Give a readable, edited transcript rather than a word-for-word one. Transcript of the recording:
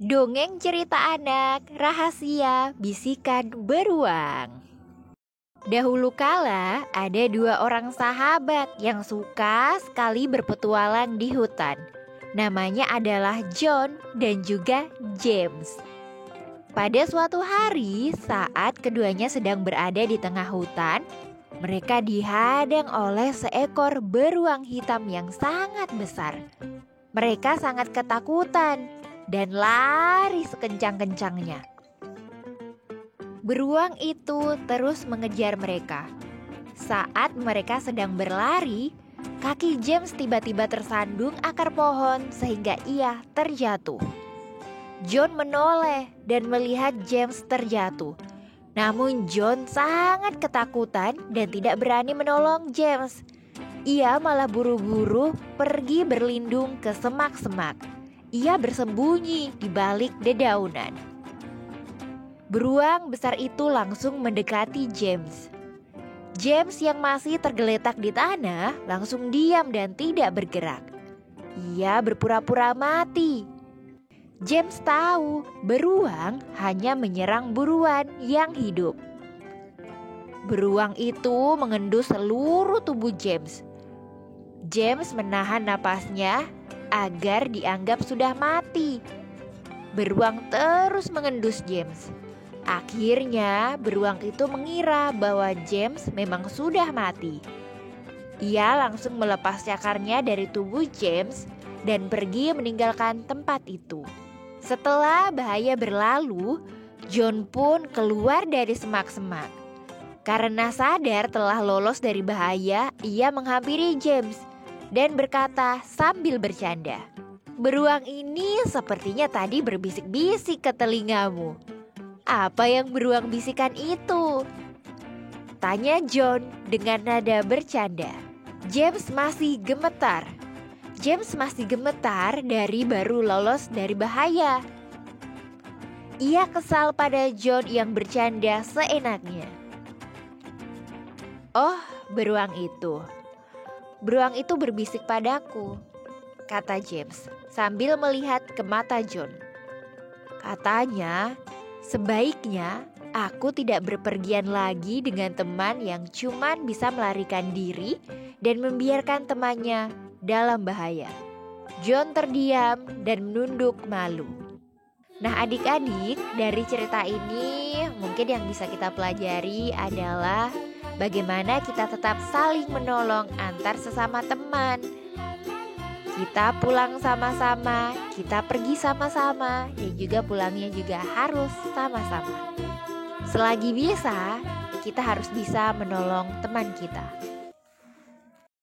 Dongeng cerita anak, rahasia, bisikan beruang. Dahulu kala ada dua orang sahabat yang suka sekali berpetualang di hutan. Namanya adalah John dan juga James. Pada suatu hari saat keduanya sedang berada di tengah hutan, mereka dihadang oleh seekor beruang hitam yang sangat besar. Mereka sangat ketakutan dan lari sekencang-kencangnya. Beruang itu terus mengejar mereka. Saat mereka sedang berlari, kaki James tiba-tiba tersandung akar pohon sehingga ia terjatuh. John menoleh dan melihat James terjatuh. Namun John sangat ketakutan dan tidak berani menolong James. Ia malah buru-buru pergi berlindung ke semak-semak. Ia bersembunyi di balik dedaunan. Beruang besar itu langsung mendekati James. James yang masih tergeletak di tanah langsung diam dan tidak bergerak. Ia berpura-pura mati. James tahu beruang hanya menyerang buruan yang hidup. Beruang itu mengendus seluruh tubuh James. James menahan napasnya agar dianggap sudah mati. Beruang terus mengendus James. Akhirnya beruang itu mengira bahwa James memang sudah mati. Ia langsung melepas cakarnya dari tubuh James dan pergi meninggalkan tempat itu. Setelah bahaya berlalu, John pun keluar dari semak-semak. Karena sadar telah lolos dari bahaya, ia menghampiri James dan berkata sambil bercanda, "Beruang ini sepertinya tadi berbisik-bisik ke telingamu. Apa yang beruang bisikan itu?" Tanya John dengan nada bercanda. James masih gemetar. Dari baru lolos dari bahaya. Ia kesal pada John yang bercanda seenaknya. "Oh, beruang itu berbisik padaku," kata James sambil melihat ke mata John. "Katanya, sebaiknya aku tidak berpergian lagi dengan teman yang cuman bisa melarikan diri dan membiarkan temannya dalam bahaya." John terdiam dan menunduk malu. Nah adik-adik, dari cerita ini mungkin yang bisa kita pelajari adalah bagaimana kita tetap saling menolong antar sesama teman. Kita pulang sama-sama, kita pergi sama-sama, dan juga pulangnya juga harus sama-sama. Selagi bisa, kita harus bisa menolong teman kita.